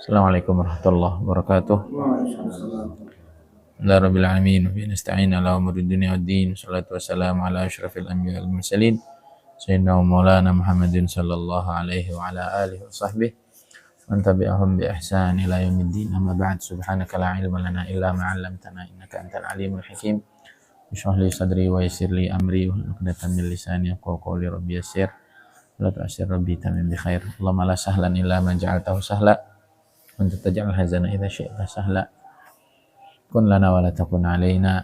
Assalamualaikum warahmatullahi wabarakatuh. Alhamdulillahirabbil alamin wa nasta'in ala umuri dunya waddin. Shalatu wassalamu ala asyrafil anbiya'i wal mursalin sayyidina wa maulana Muhammadin sallallahu alaihi wa ala alihi wa sahbihi man tabi'ahum bi ihsan ila yaumiddin. Amma ba'd. Subhanaka la ilma lana illa ma 'allamtana innaka antal alimul hakim. Ishrah li sadri wa yassir li amri wa hlul 'uqdatam min lisani yafqahu qawli. Rabbi yassir wa la tu'assir rabbi tamim bi khair. Allahumma la sahlan illa ma ja'altahu sahla wa anta taj'al hazana idza syi'ta sahla. Kun lana wa la takun alaina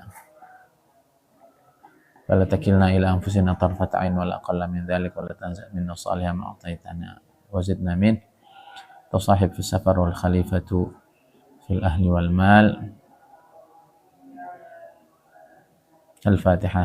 wa la takilna ila anfusina tarfata 'ain wa la aqalla min dhalik wa la tanza' minna salihan ma a'taitana wa zidna min تصاحب في السفر والخليفة في الأهل والمال. الفاتحة.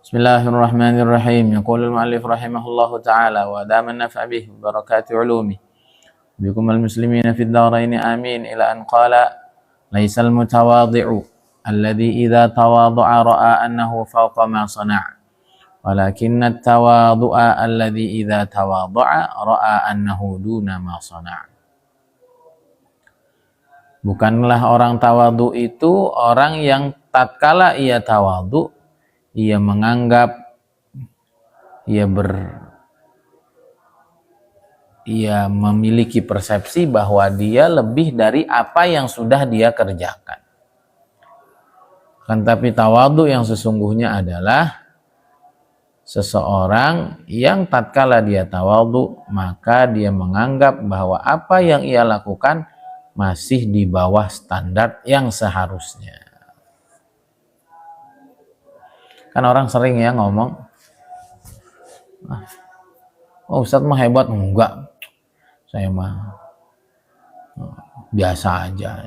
بسم الله الرحمن الرحيم. يقول المؤلف رحمه الله تعالى وأدام النفع به وبركات علومه بكم المسلمين في الدارين آمين إلى أن قال ليس المتواضع الذي إذا تواضع رأى أنه فوق ما صنع ولكن التواضع الذي إذا تواضع رأى أنه دون ما صنع. Bukanlah orang tawadu itu orang yang tatkala ia tawadu ia menganggap ia memiliki persepsi bahwa dia lebih dari apa yang sudah dia kerjakan. Kan tapi tawadhu yang sesungguhnya adalah seseorang yang tatkala dia tawadhu maka dia menganggap bahwa apa yang ia lakukan masih di bawah standar yang seharusnya. Kan orang sering ya ngomong, oh Ustadz mah hebat. Enggak, saya mah biasa aja.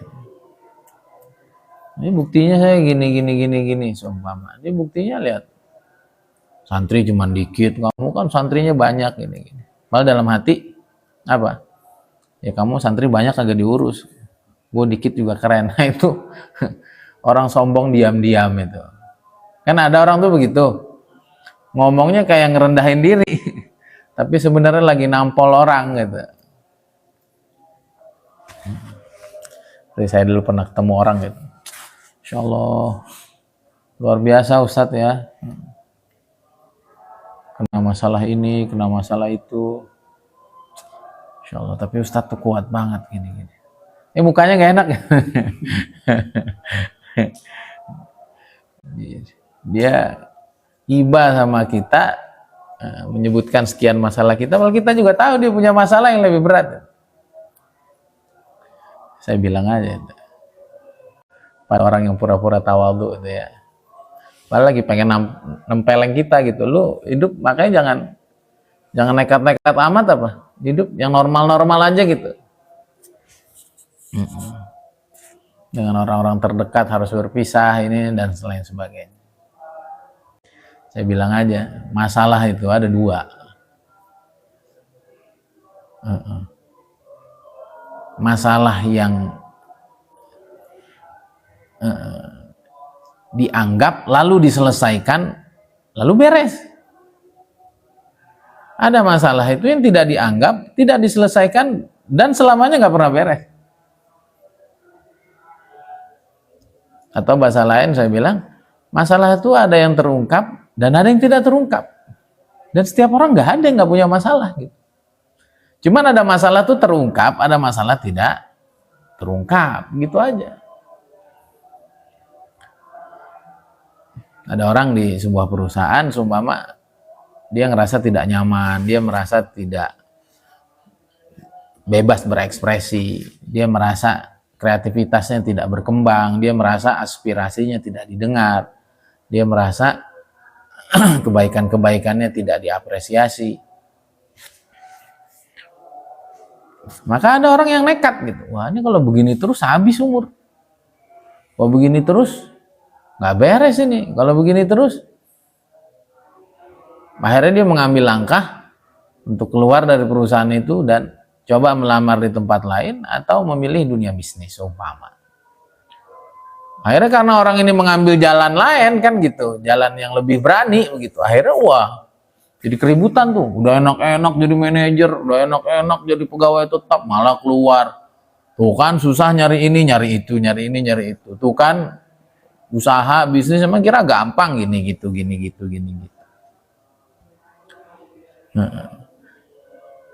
Ini buktinya saya gini seumpama. Ini buktinya lihat, santri cuma dikit, kamu kan santrinya banyak gini. Malah dalam hati apa? Ya kamu santri banyak kagak diurus, gue dikit juga keren. Nah itu orang sombong diam-diam itu. Kan ada orang tuh begitu, ngomongnya kayak ngerendahin diri, tapi sebenarnya lagi nampol orang gitu. Jadi saya dulu pernah ketemu orang gitu, Insya Allah luar biasa Ustadz ya, kena masalah ini, kena masalah itu, Insya Allah, tapi Ustadz tuh kuat banget gini. Mukanya gak enak. Dia iba sama kita, menyebutkan sekian masalah kita, kalau kita juga tahu dia punya masalah yang lebih berat. Saya bilang aja pada orang yang pura-pura tawadhu itu ya, padahal lagi pengen nempeleng kita gitu, lu hidup makanya jangan nekat-nekat amat apa, hidup yang normal-normal aja gitu. Dengan orang-orang terdekat harus berpisah ini dan lain sebagainya. Saya bilang aja, masalah itu ada dua. Masalah yang dianggap lalu diselesaikan lalu beres. Ada masalah itu yang tidak dianggap, tidak diselesaikan dan selamanya nggak pernah beres. Atau bahasa lain saya bilang, masalah itu ada yang terungkap dan ada yang tidak terungkap. Dan setiap orang nggak ada yang nggak punya masalah gitu. Cuman ada masalah itu terungkap, ada masalah tidak terungkap, gitu aja. Ada orang di sebuah perusahaan, seumpama dia ngerasa tidak nyaman, dia merasa tidak bebas berekspresi, dia merasa kreativitasnya tidak berkembang, dia merasa aspirasinya tidak didengar, dia merasa kebaikan-kebaikannya tidak diapresiasi. Maka ada orang yang nekat gitu, wah ini kalau begini terus habis umur, kalau begini terus nggak beres ini, kalau begini terus. Akhirnya dia mengambil langkah untuk keluar dari perusahaan itu dan coba melamar di tempat lain atau memilih dunia bisnis umpama. Akhirnya karena orang ini mengambil jalan lain kan gitu, jalan yang lebih berani begitu. Akhirnya wah, jadi keributan tuh. Udah enak-enak jadi manajer, udah enak-enak jadi pegawai tetap, malah keluar. Tuh kan susah nyari ini, nyari itu, nyari ini, nyari itu. Tuh kan usaha bisnis emang kira gampang gini gitu.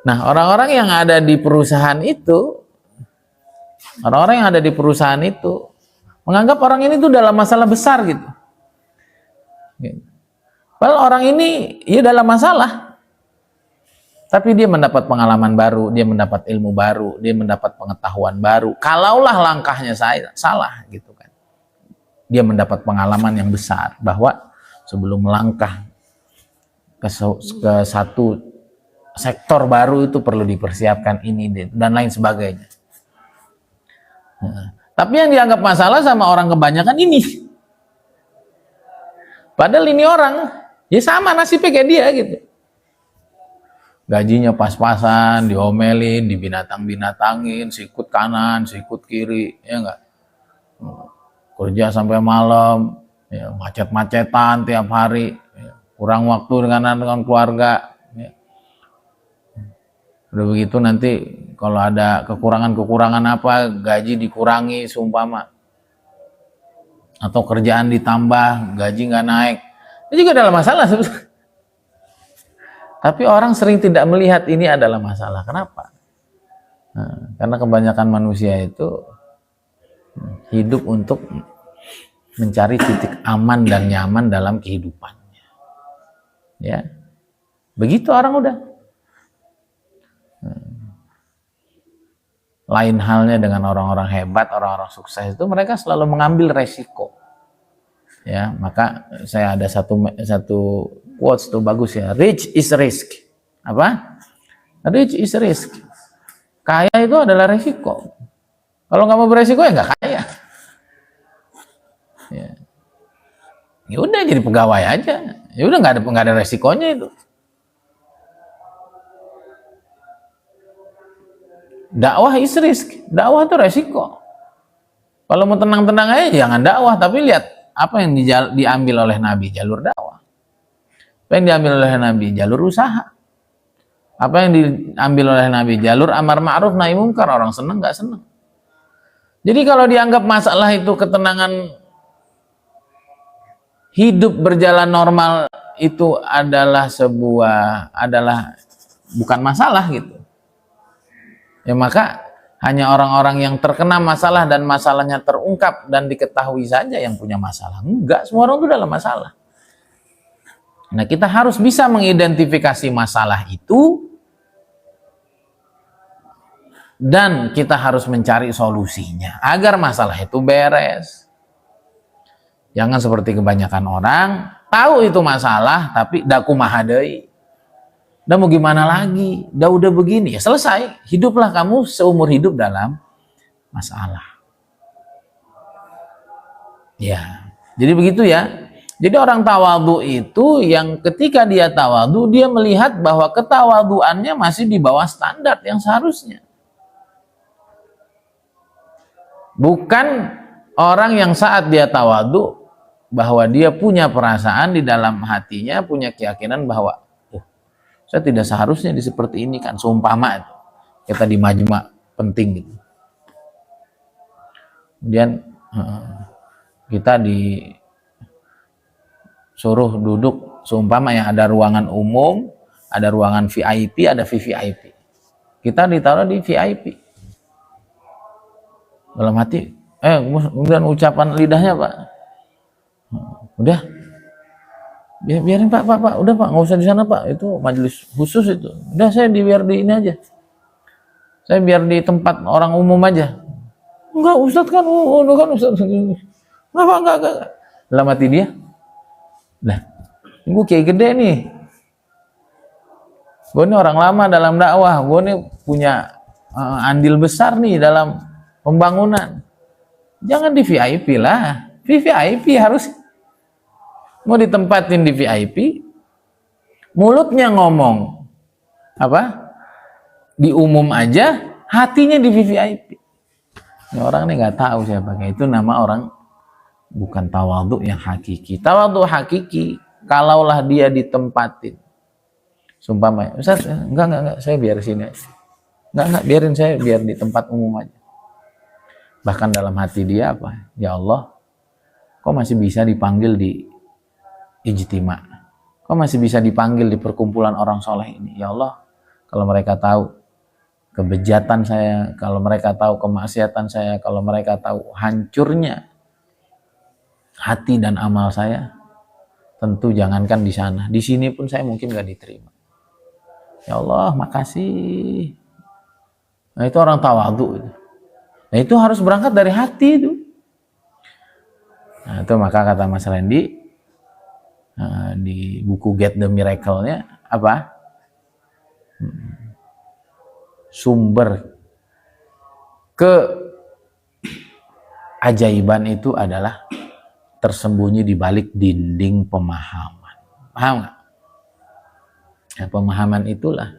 Nah, orang-orang yang ada di perusahaan itu, menganggap orang ini tuh dalam masalah besar gitu. Padahal orang ini ya dalam masalah, tapi dia mendapat pengalaman baru, dia mendapat ilmu baru, dia mendapat pengetahuan baru. Kalaulah langkahnya salah gitu kan, dia mendapat pengalaman yang besar bahwa sebelum melangkah ke satu sektor baru itu perlu dipersiapkan ini dan lain sebagainya. Tapi yang dianggap masalah sama orang kebanyakan ini, padahal ini orang ya sama nasibnya kayak dia gitu. Gajinya pas-pasan, diomelin, dibinatang-binatangin, sikut kanan, sikut kiri, ya enggak. Kerja sampai malam, ya, macet-macetan tiap hari, ya, kurang waktu dengan keluarga. Ya. Udah begitu nanti kalau ada kekurangan apa, gaji dikurangi seumpama. Atau kerjaan ditambah, gaji nggak naik. Ini juga adalah masalah sebetulnya. Tapi orang sering tidak melihat ini adalah masalah. Kenapa? Nah, karena kebanyakan manusia itu hidup untuk mencari titik aman dan nyaman dalam kehidupannya. Ya, begitu orang udah. Lain halnya dengan orang-orang hebat, orang-orang sukses itu mereka selalu mengambil resiko. Ya, maka saya ada satu quotes tuh bagus ya. Rich is risk. Apa? Rich is risk. Kaya itu adalah resiko. Kalau nggak mau beresiko ya nggak kaya. Ya udah jadi pegawai aja. Ya udah nggak ada resikonya itu. Dakwah is risk. Dakwah itu resiko. Kalau mau tenang-tenang aja jangan dakwah, tapi lihat apa yang diambil oleh Nabi, jalur dakwah. Apa yang diambil oleh Nabi, jalur usaha. Apa yang diambil oleh Nabi, jalur amar ma'ruf nahi munkar, orang seneng nggak seneng. Jadi kalau dianggap masalah itu ketenangan hidup berjalan normal itu adalah bukan masalah gitu. Ya maka hanya orang-orang yang terkena masalah dan masalahnya terungkap dan diketahui saja yang punya masalah. Enggak, semua orang itu dalam masalah. Nah, kita harus bisa mengidentifikasi masalah itu dan kita harus mencari solusinya agar masalah itu beres. Jangan seperti kebanyakan orang, tahu itu masalah tapi daku mahadai. Dan mau gimana lagi? Udah begini, ya selesai. Hiduplah kamu seumur hidup dalam masalah. Ya, jadi begitu ya. Jadi orang tawadhu itu yang ketika dia tawadhu, dia melihat bahwa ketawadhuannya masih di bawah standar yang seharusnya. Bukan orang yang saat dia tawadhu, bahwa dia punya perasaan di dalam hatinya, punya keyakinan bahwa saya tidak seharusnya seperti ini kan, seumpama kita di majma penting gitu. Kemudian kita disuruh duduk seumpama yang ada ruangan umum, ada ruangan VIP, ada VVIP. Kita ditaruh di VIP. Dalam hati, kemudian ucapan lidahnya Pak, udah. Biarin Pak, udah Pak, nggak usah di sana Pak, itu majelis khusus itu. Udah saya biar di ini aja. Saya biar di tempat orang umum aja. Enggak, Ustadz kan, udah kan Ustadz. Enggak. Dalam hati dia, lah, gue kayak gede nih. Gue ini orang lama dalam dakwah, gue ini punya andil besar nih dalam pembangunan. Jangan di VIP lah, VVIP harus. Mau ditempatin di VIP, mulutnya ngomong apa? di umum aja, hatinya di VVIP. Ini orang ini nggak tahu siapa. Itu nama orang bukan tawadhu yang hakiki. Tawadhu hakiki, kalaulah dia ditempatin. Sumpama, Ustaz, enggak, saya biar sini. Enggak, biarin saya biar di tempat umum aja. Bahkan dalam hati dia apa? Ya Allah, kok masih bisa dipanggil di ijtima? Kok masih bisa dipanggil di perkumpulan orang soleh ini? Ya Allah, kalau mereka tahu kebejatan saya, kalau mereka tahu kemaksiatan saya, kalau mereka tahu hancurnya hati dan amal saya, tentu jangankan di sana, di sini pun saya mungkin gak diterima. Ya Allah, makasih. Nah, itu orang tawadhu. Nah, itu harus berangkat dari hati itu. Nah, itu maka kata Mas Randy di buku Get the Miracle-nya apa? Sumber keajaiban itu adalah tersembunyi di balik dinding pemahaman. Paham nggak? Ya, pemahaman itulah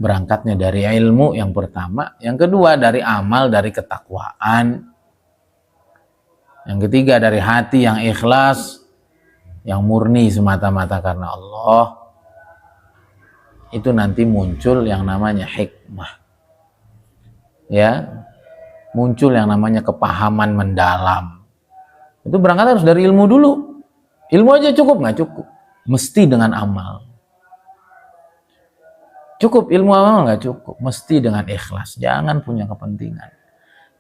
berangkatnya dari ilmu yang pertama, yang kedua dari amal, dari ketakwaan, yang ketiga dari hati yang ikhlas, yang murni semata-mata karena Allah. Itu nanti muncul yang namanya hikmah. Ya, muncul yang namanya kepahaman mendalam. Itu berangkat harus dari ilmu dulu. Ilmu aja cukup nggak cukup, mesti dengan amal. Cukup ilmu amal nggak cukup, mesti dengan ikhlas. Jangan punya kepentingan.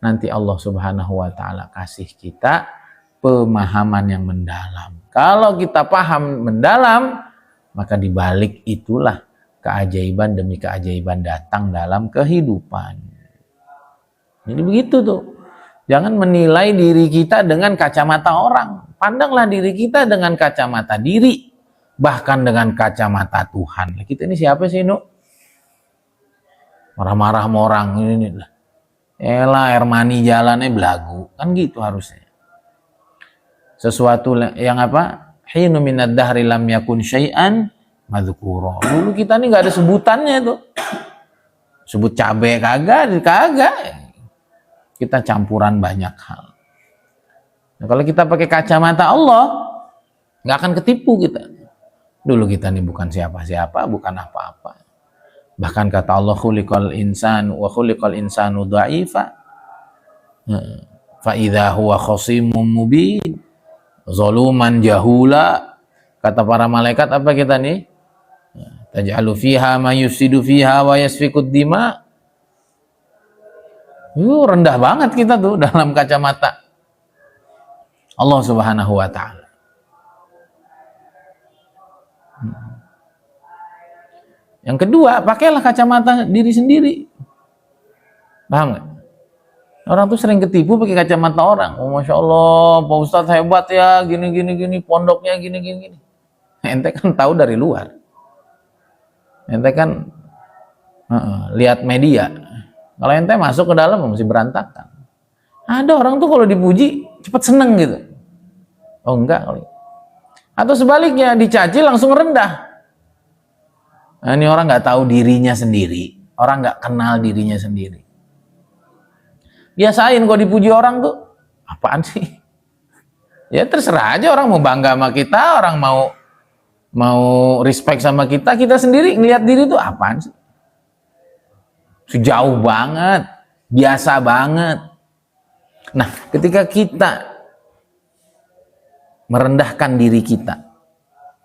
Nanti Allah Subhanahu wa Ta'ala kasih kita pemahaman yang mendalam. Kalau kita paham mendalam, maka dibalik itulah keajaiban demi keajaiban datang dalam kehidupan. Jadi begitu tuh. Jangan menilai diri kita dengan kacamata orang. Pandanglah diri kita dengan kacamata diri. Bahkan dengan kacamata Tuhan. Kita ini siapa sih, Nuk? Marah-marah sama orang. Ini lah. Elah, air mani jalannya belagu. Kan gitu harusnya. Sesuatu yang apa? Hinu minad dahri lam yakun syai'an madhkura. Dulu kita ini gak ada sebutannya tuh. Sebut cabai kagak. Kita campuran banyak hal. Nah, kalau kita pakai kacamata Allah, nggak akan ketipu kita. Dulu kita ini bukan siapa-siapa, bukan apa-apa. Bahkan kata Allah, khuliqal insanu wa khuliqal insanu dha'ifa. Fa idza huwa khasimun mubin, zaluman jahula. Kata para malaikat apa kita nih? Taj'alu fiha ma yufsidu fiha wa yasfikud dima. Rendah banget kita tuh dalam kacamata Allah Subhanahu wa Ta'ala. Yang kedua, pakailah kacamata diri sendiri. Paham nggak? Orang tuh sering ketipu pakai kacamata orang. Oh, Masya Allah, Pak Ustadz hebat ya, gini, pondoknya gini. Ente kan tahu dari luar. Ente kan lihat media. Kalau ente masuk ke dalam masih berantakan. Ada orang tuh kalau dipuji cepat seneng gitu. Oh enggak kali. Atau sebaliknya dicaci langsung rendah. Nah, ini orang nggak tahu dirinya sendiri. Orang nggak kenal dirinya sendiri. Biasain kalau dipuji orang tuh apaan sih? Ya terserah aja orang mau bangga sama kita, orang mau respect sama kita sendiri ngelihat diri tuh apaan sih? Sejauh banget, biasa banget. Nah, ketika kita merendahkan diri kita,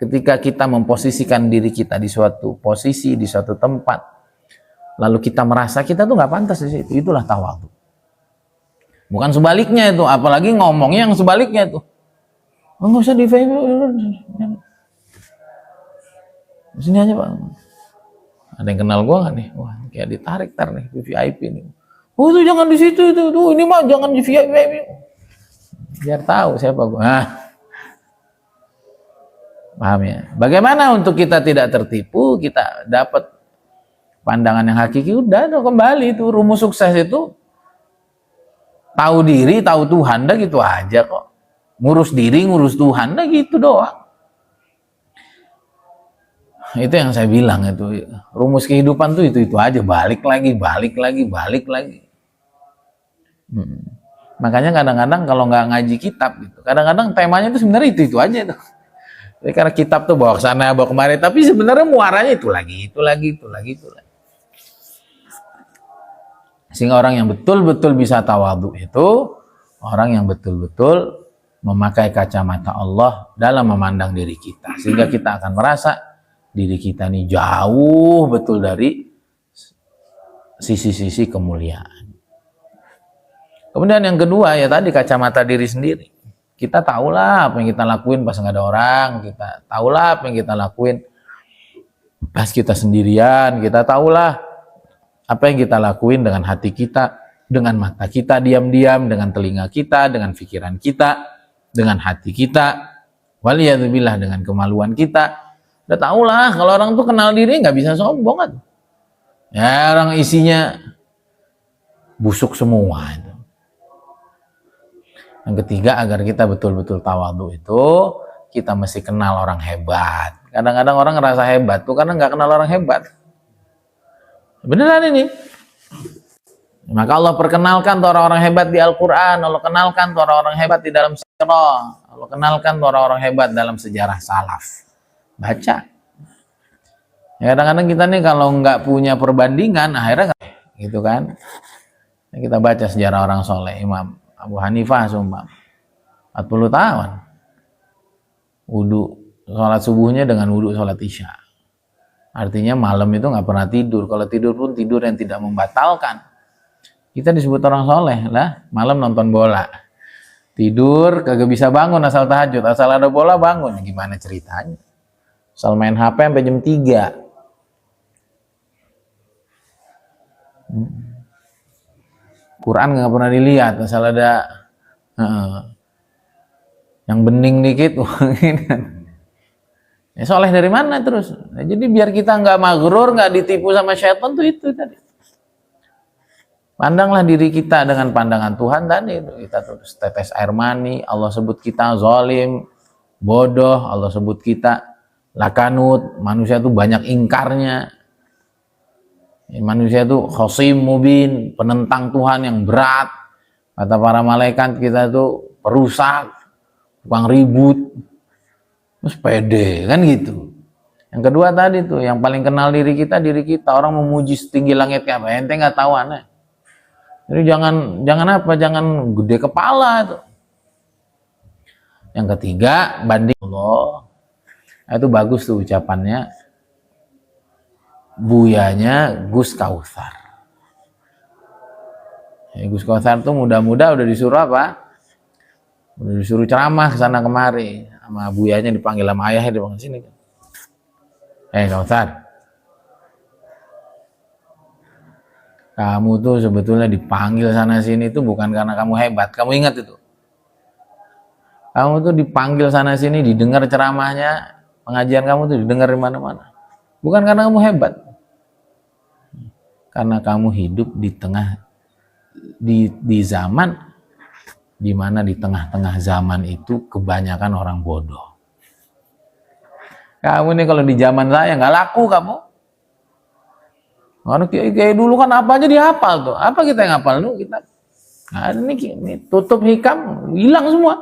ketika kita memposisikan diri kita di suatu posisi, di suatu tempat, lalu kita merasa kita tuh nggak pantas di situ, itulah tawadhu. Bukan sebaliknya itu, apalagi ngomongnya yang sebaliknya itu. Oh, nggak usah di sini aja Pak. Ada yang kenal gua nggak nih? Wah, kayak ditarik nih VIP nih. Oh itu jangan di situ itu, tuh ini mah jangan di VIP. Biar tahu siapa gua. Nah, paham ya? Bagaimana untuk kita tidak tertipu, kita dapat pandangan yang hakiki? Udah kembali itu rumus sukses itu tahu diri, tahu Tuhan, dah gitu aja kok. Ngurus diri, ngurus Tuhan, dah gitu doang. Itu yang saya bilang, itu rumus kehidupan tuh itu aja, balik lagi, balik lagi, balik lagi. Makanya kadang-kadang kalau nggak ngaji kitab gitu, kadang-kadang temanya itu sebenarnya itu aja itu. Jadi karena kitab tuh bawa ke sana, bawa kemari, tapi sebenarnya muaranya itu lagi, itu lagi, itu lagi, itu lagi. Sehingga orang yang betul-betul bisa tawadhu itu orang yang betul-betul memakai kacamata Allah dalam memandang diri kita, sehingga kita akan merasa diri kita ini jauh betul dari sisi-sisi kemuliaan. Kemudian yang kedua ya tadi kacamata diri sendiri. Kita tahulah apa yang kita lakuin pas nggak ada orang, kita tahulah apa yang kita lakuin pas kita sendirian, kita tahulah apa yang kita lakuin dengan hati kita, dengan mata kita diam-diam, dengan telinga kita, dengan pikiran kita, dengan hati kita, waliyadzubillah dengan kemaluan kita. Udah tahulah kalau orang tuh kenal diri nggak bisa sombong kan. Ya orang isinya busuk semua itu. Yang ketiga, agar kita betul-betul tawadhu itu kita mesti kenal orang hebat. Kadang-kadang orang ngerasa hebat tuh karena nggak kenal orang hebat. Beneran ini. Maka Allah perkenalkan tuh orang-orang hebat di Al-Quran, Allah kenalkan tuh orang-orang hebat di dalam sirah, Allah kenalkan tuh orang-orang hebat dalam sejarah salaf. Baca. Ya, kadang-kadang kita nih kalau nggak punya perbandingan, akhirnya gitu kan. Kita baca sejarah orang soleh, Imam Abu Hanifah sumpah 40 tahun wudu sholat subuhnya dengan wudu sholat isya. Artinya malam itu nggak pernah tidur. Kalau tidur pun tidur yang tidak membatalkan. Kita disebut orang soleh lah. Malam nonton bola, tidur kagak bisa bangun asal tahajud, asal ada bola bangun. Gimana ceritanya? Asal main HP sampai jam 3. Quran nggak pernah dilihat, asal ada yang bening dikit. Ya, soleh dari mana terus? Nah, jadi biar kita nggak maghrur, nggak ditipu sama syaitan tuh itu tadi. Pandanglah diri kita dengan pandangan Tuhan tadi itu. Kita terus tetes air mani, Allah sebut kita zalim, bodoh, Allah sebut kita lakanut, manusia itu banyak ingkarnya. Manusia itu khosim mubin, penentang Tuhan yang berat. Kata para malaikat kita itu perusak, tukang ribut. Terus pede kan gitu. Yang kedua tadi tuh, yang paling kenal diri kita. Orang memuji setinggi langit kayak apa, ente nggak tahu aneh. Jadi jangan gede kepala tuh. Yang ketiga, banding Allah. Itu bagus tuh ucapannya. Buyanya Gus Kautsar. Ya, Gus Kautsar tuh muda-muda udah disuruh apa? Udah disuruh ceramah kesana kemari. Sama buyanya dipanggil, sama ayahnya dipanggil sini. Kautsar, kamu tuh sebetulnya dipanggil sana sini itu bukan karena kamu hebat. Kamu ingat itu? Kamu tuh dipanggil sana sini, didengar ceramahnya, pengajian kamu tuh didengar di mana-mana. Bukan karena kamu hebat. Karena kamu hidup di tengah di zaman di mana di tengah-tengah zaman itu kebanyakan orang bodoh. Kamu nih kalau di zaman saya nggak laku kamu. Karena kayak dulu kan apa aja dihafal tuh. Apa kita yang hafal tuh kita? Nah, ini tutup hikam hilang semua.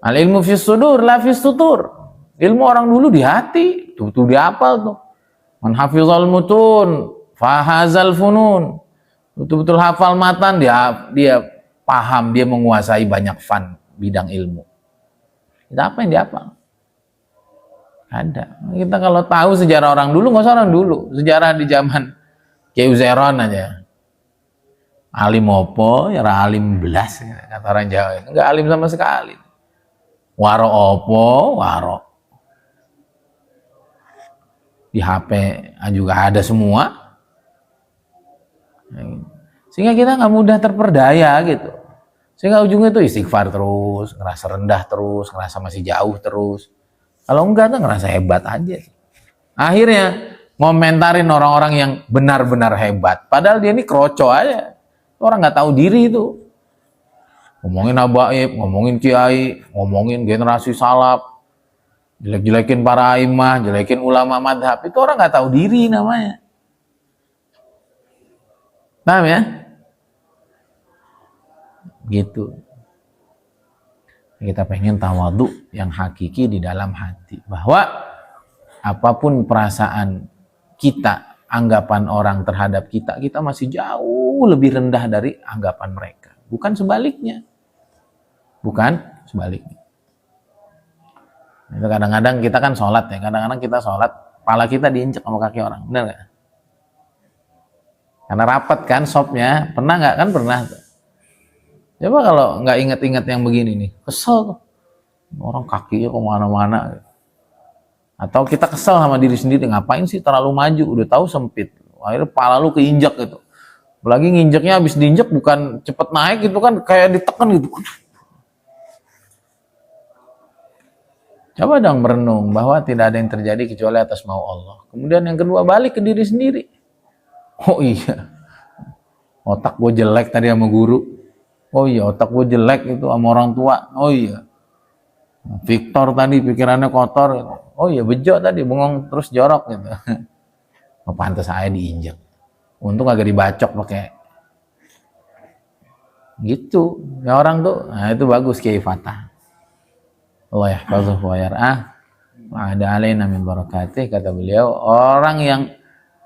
Al ilmu fis sudur la fis tutur. Ilmu orang dulu di hati, tuh dihafal tuh. Man hafizal mutun fahazal funun. Betul-betul hafal matan, dia paham, dia menguasai banyak bidang ilmu. Kita apa yang dihafal? Ada. Kita kalau tahu sejarah orang dulu, nggak usah orang dulu. Sejarah di zaman Kiai Uzairon aja. Alim opo, ya alim belas, kata orang Jawa. Enggak alim sama sekali. Waro opo, waro. Di HP juga ada semua. Sehingga kita nggak mudah terperdaya gitu. Sehingga ujungnya itu istighfar terus, ngerasa rendah terus, ngerasa masih jauh terus. Kalau enggak tuh ngerasa hebat aja. Akhirnya ngomentarin orang-orang yang benar-benar hebat. Padahal dia ini kroco aja. Orang nggak tahu diri itu. Ngomongin habaib, ngomongin kiai, ngomongin generasi salaf. jelek-jelekin para aimah, jelekin ulama madhab, itu orang nggak tahu diri namanya. Paham ya? Gitu. Kita pengen tawadhu yang hakiki di dalam hati, bahwa apapun perasaan kita, anggapan orang terhadap kita, kita masih jauh lebih rendah dari anggapan mereka. Bukan sebaliknya. Bukan sebaliknya. Itu kadang-kadang kita kan sholat ya, kadang-kadang kita sholat, kepala kita diinjek sama kaki orang, benar nggak? Karena rapat kan sopnya, pernah nggak? Kan pernah. Coba kalau nggak ingat-ingat yang begini nih, kesel tuh. Orang kakinya kemana-mana. Atau kita kesel sama diri sendiri, ngapain sih terlalu maju, udah tahu sempit. Akhirnya kepala lu keinjak gitu. Apalagi nginjeknya habis diinjek bukan cepet naik gitu kan, kayak ditekan gitu. Coba dong merenung bahwa tidak ada yang terjadi kecuali atas mau Allah. Kemudian yang kedua, balik ke diri sendiri. Oh iya, otak gue jelek tadi sama guru. Oh iya, otak gue jelek itu sama orang tua. Oh iya, Victor tadi pikirannya kotor. Oh iya, bejo tadi, bengong terus jorok gitu. Oh, pantas saya diinjek. Untung agak dibacok pakai gitu. Ya orang tuh, nah itu bagus Kiai Fatah. Allah yahfazuh wa yar'ah. Ada alaina min barakatih, kata beliau, orang yang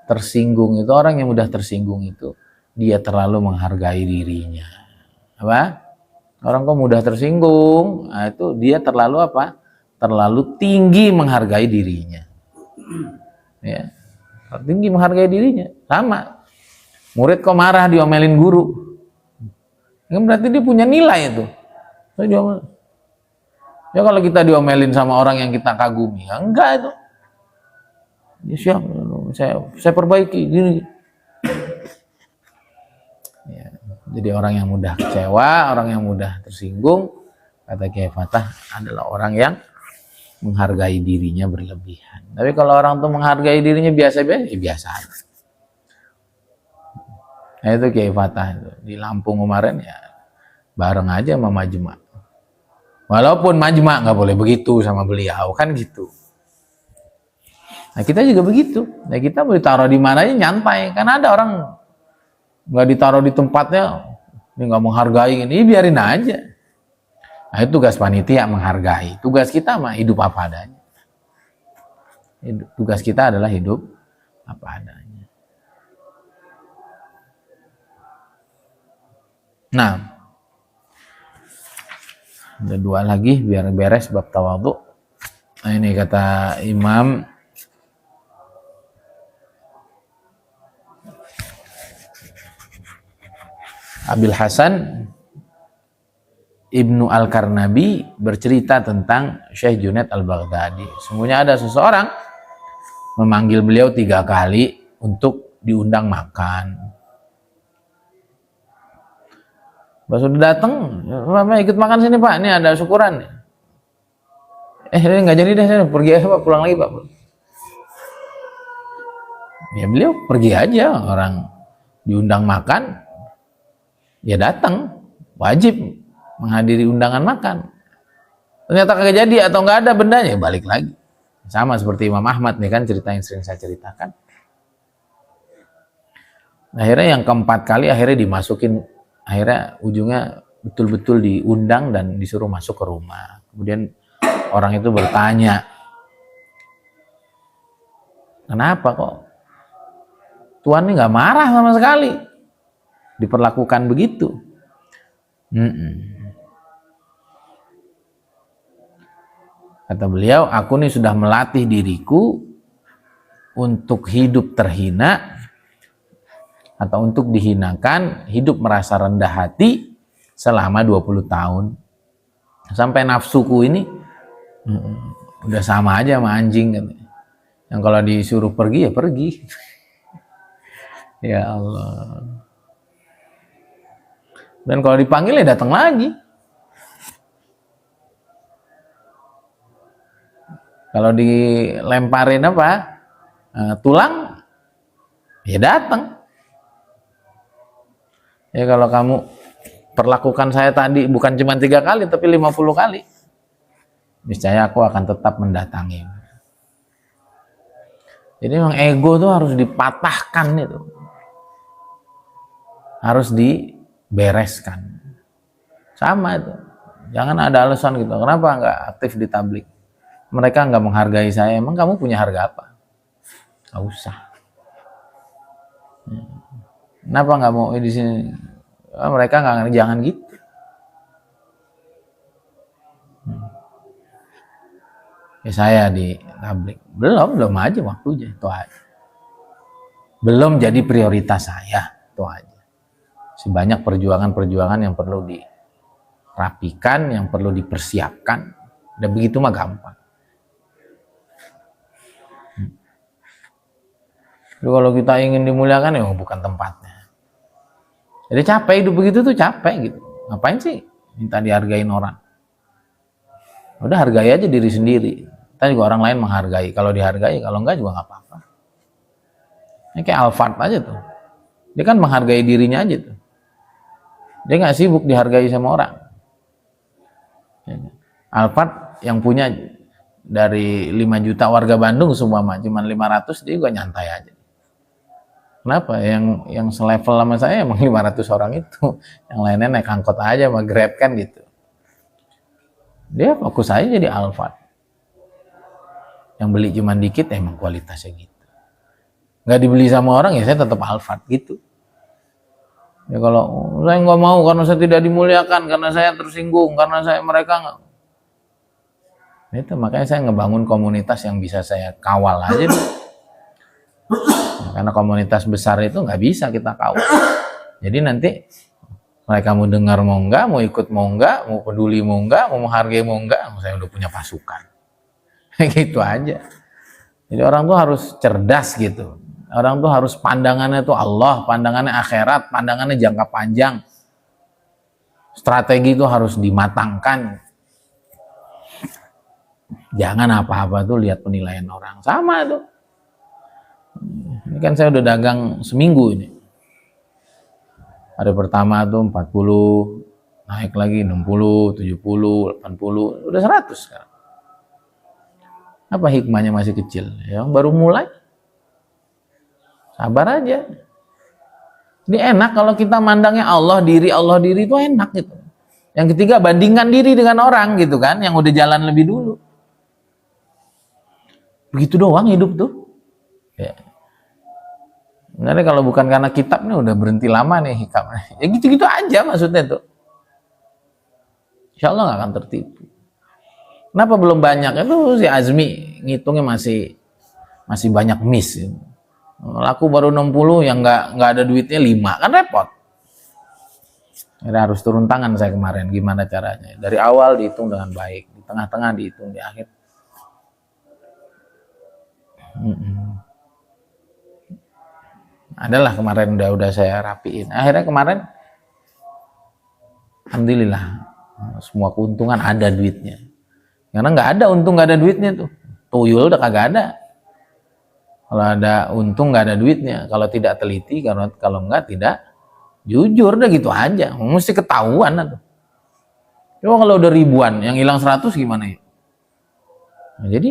tersinggung itu, orang yang mudah tersinggung itu, dia terlalu menghargai dirinya. Apa? Orang kok mudah tersinggung, nah itu dia terlalu apa? Terlalu tinggi menghargai dirinya. Ya. Tinggi menghargai dirinya. Sama. Murid kok marah diomelin guru. Kan berarti dia punya nilai itu. Ya kalau kita diomelin sama orang yang kita kagumi, ya enggak itu. Ya siap, saya perbaiki gini. Ya, jadi orang yang mudah kecewa, orang yang mudah tersinggung, kata Kiai Fatah, adalah orang yang menghargai dirinya berlebihan. Tapi kalau orang tuh menghargai dirinya biasa-biasa, ya biasa aja. Nah itu Kiai Fatah itu. Di Lampung kemarin ya bareng aja sama Majma'. Walaupun Majma' nggak boleh begitu sama beliau, kan gitu. Nah kita juga begitu. Nah kita mau ditaruh di mana aja nyantai. Kan ada orang nggak ditaruh di tempatnya, ini nggak menghargai ini, biarin aja. Nah itu tugas panitia menghargai. Tugas kita mah hidup apa adanya. Tugas kita adalah hidup apa adanya. Nah, ada dua lagi biar beres bab tawadhu. Nah ini kata Imam Abil Hasan Ibnu Al-Karnabi bercerita tentang Syekh Junaid Al-Baghdadi. Sungguhnya ada seseorang memanggil beliau 3 kali untuk diundang makan. Pas sudah datang, Pak, ikut makan sini Pak, ini ada syukuran. Nggak jadi deh, saya pergi aja Pak, pulang lagi Pak. Ya beliau pergi aja, orang diundang makan, ya datang, wajib menghadiri undangan makan. Ternyata kagak jadi atau nggak ada bendanya, balik lagi. Sama seperti Imam Ahmad nih kan, cerita yang sering saya ceritakan. Akhirnya yang keempat kali akhirnya dimasukin, akhirnya ujungnya betul-betul diundang dan disuruh masuk ke rumah. Kemudian orang itu bertanya, kenapa kok Tuhan ini nggak marah sama sekali diperlakukan begitu? Kata beliau, aku nih sudah melatih diriku untuk hidup terhina atau untuk dihinakan, hidup merasa rendah hati selama 20 tahun. Sampai nafsuku ini udah sama aja sama anjing. Yang kalau disuruh pergi ya pergi. Ya Allah. Dan kalau dipanggil ya datang lagi. Kalau dilemparin apa? Tulang, ya datang. Ya kalau kamu perlakukan saya tadi bukan cuma 3 kali tapi 50 kali. niscaya aku akan tetap mendatangi. Jadi memang ego tuh harus dipatahkan itu. Harus dibereskan. Sama itu. Jangan ada alasan gitu. Kenapa nggak aktif di tablik? Mereka nggak menghargai saya. Emang kamu punya harga apa? Nggak usah. Kenapa nggak mau di sini? Mereka nggak, jangan gitu. Ya saya di tablik belum aja waktunya, itu aja. Belum jadi prioritas saya, itu aja. Sebanyak perjuangan-perjuangan yang perlu dirapikan, yang perlu dipersiapkan. Dan begitu mah gampang. Jadi kalau kita ingin dimuliakan ya bukan tempatnya. Jadi capek hidup begitu tuh capek gitu. Ngapain sih minta dihargain orang? Udah hargai aja diri sendiri. Kita juga orang lain menghargai. Kalau dihargai, kalau enggak juga nggak apa-apa. Ini kayak Alphard aja tuh. Dia kan menghargai dirinya aja tuh. Dia nggak sibuk dihargai sama orang. Alphard yang punya dari 5 juta warga Bandung semua cuma 500, dia juga nyantai aja. Kenapa? Yang selevel sama saya emang 500 orang itu. Yang lainnya naik angkot aja sama Grab kan gitu. Dia fokus aja jadi Alphard. Yang beli cuma dikit emang kualitasnya gitu. Nggak dibeli sama orang ya saya tetap Alphard gitu. Ya kalau saya nggak mau karena saya tidak dimuliakan, karena saya tersinggung, karena mereka nggak. Itu makanya saya ngebangun komunitas yang bisa saya kawal aja. Nah, karena komunitas besar itu nggak bisa kita kawal. Jadi nanti mereka mau dengar mau enggak, mau ikut mau enggak, mau peduli mau enggak, mau menghargai mau enggak, saya udah punya pasukan. Gitu aja. Jadi orang tuh harus cerdas gitu. Orang tuh harus pandangannya tuh Allah, pandangannya akhirat, pandangannya jangka panjang. Strategi itu harus dimatangkan. Jangan apa-apa tuh lihat penilaian orang. Sama tuh. Ini kan saya udah dagang seminggu ini. Hari pertama tuh 40, naik lagi 60, 70, 80, udah 100 sekarang. Apa hikmahnya masih kecil? Yang baru mulai. Sabar aja. Ini enak kalau kita mandangnya Allah diri itu enak gitu. Yang ketiga bandingkan diri dengan orang gitu kan, yang udah jalan lebih dulu. Begitu doang hidup tuh. Ya. Sebenarnya kalau bukan karena kitabnya udah berhenti lama nih hikmahnya. Ya gitu-gitu aja maksudnya tuh. Insya Allah nggak akan tertipu. Kenapa belum banyak? Itu si Azmi ngitungnya masih banyak miss. Laku baru 60 yang nggak ada duitnya 5, kan repot. Jadi harus turun tangan saya kemarin gimana caranya. Dari awal dihitung dengan baik, di tengah-tengah dihitung, di akhir. Adalah kemarin udah saya rapiin. Akhirnya kemarin alhamdulillah semua keuntungan ada duitnya. Karena nggak ada untung nggak ada duitnya tuh. Tuyul udah kagak ada. Kalau ada untung nggak ada duitnya. Kalau tidak teliti, kalau nggak tidak jujur, udah gitu aja. Mesti ketahuan tuh. Coba kalau udah ribuan, yang hilang 100 gimana ya? Nah, jadi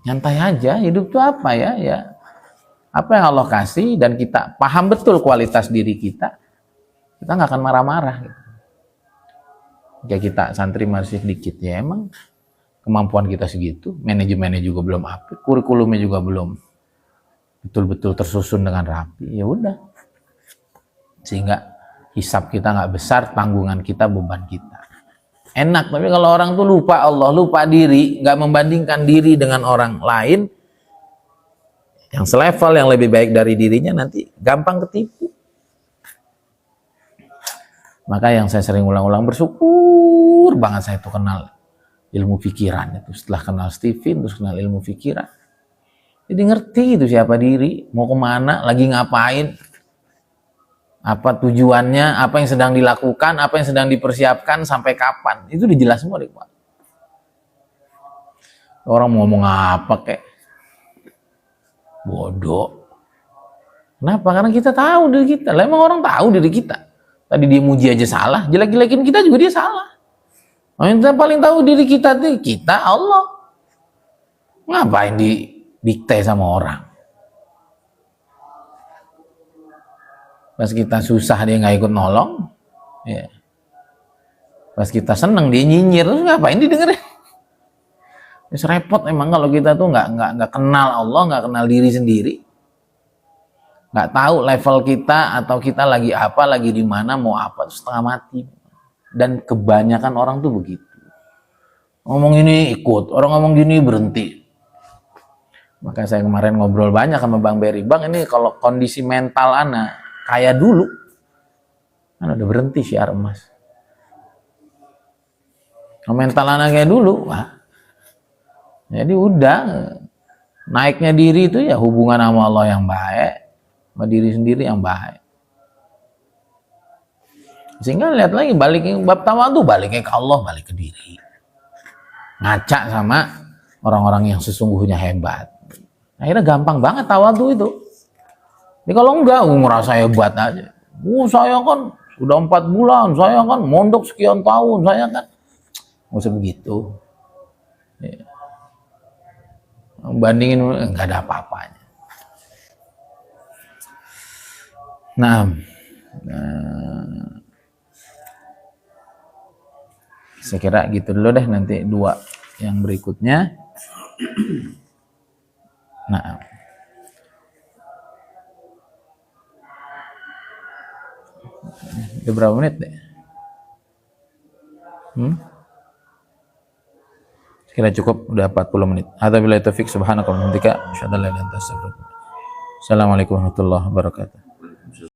nyantai aja. Hidup tuh apa ya? Ya apa yang Allah kasih dan kita paham betul kualitas diri kita nggak akan marah-marah. Gitu. Kayak kita santri masih dikit ya emang kemampuan kita segitu, manajemennya juga belum apik, kurikulumnya juga belum betul-betul tersusun dengan rapi, ya udah. Sehingga hisab kita nggak besar, tanggungan kita, beban kita. Enak, tapi kalau orang tuh lupa Allah, lupa diri, nggak membandingkan diri dengan orang lain, yang selevel, yang lebih baik dari dirinya, nanti gampang ketipu. Maka yang saya sering ulang-ulang bersyukur banget saya tuh kenal ilmu pikiran itu. Setelah kenal Stephen, terus kenal ilmu pikiran. Jadi ngerti itu siapa diri, mau kemana, lagi ngapain, apa tujuannya, apa yang sedang dilakukan, apa yang sedang dipersiapkan, sampai kapan. Itu dijelas semua deh, Pak. Orang mau ngomong apa kek, bodoh. Kenapa? Karena kita tahu diri kita. Lah emang orang tahu diri kita. Tadi dia muji aja salah, jelek-jelekin kita juga dia salah. Yang paling tahu diri kita tuh kita, Allah. Ngapain didikte sama orang? Pas kita susah dia nggak ikut nolong, ya. Pas kita seneng dia nyinyir, terus ngapain didengerin? Terus repot emang kalau kita tuh nggak kenal Allah, nggak kenal diri sendiri, nggak tahu level kita atau kita lagi apa, lagi di mana, mau apa, setengah mati. Dan kebanyakan orang tuh begitu. Ngomong ini ikut, orang ngomong gini berhenti. Maka saya kemarin ngobrol banyak sama Bang Berry. Bang, ini kalau kondisi mental anak kayak dulu, kan udah berhenti syiar emas. Kalau mental anak kayak dulu, wah. Jadi udah, naiknya diri itu ya hubungan sama Allah yang baik, sama diri sendiri yang baik. Sehingga lihat lagi, balik bab tawadhu, baliknya ke Allah, balik ke diri. Ngaca sama orang-orang yang sesungguhnya hebat. Akhirnya gampang banget tawadhu itu. Jadi kalau enggak, ngerasa hebat aja. Saya kan sudah 4 bulan, saya kan mondok sekian tahun, saya kan. Nggak usah begitu. Ya. Bandingin, nggak ada apa-apanya. Nah, saya kira gitu dulu deh, nanti 2 yang berikutnya. Nah, udah berapa menit deh? Kira cukup, udah 40 menit. Hadza billahi taufik, subhanaka wa bihamdika, asyhadu an la ilaha illa anta astaghfiruka wa atubu ilaik. Assalamualaikum warahmatullahi wabarakatuh.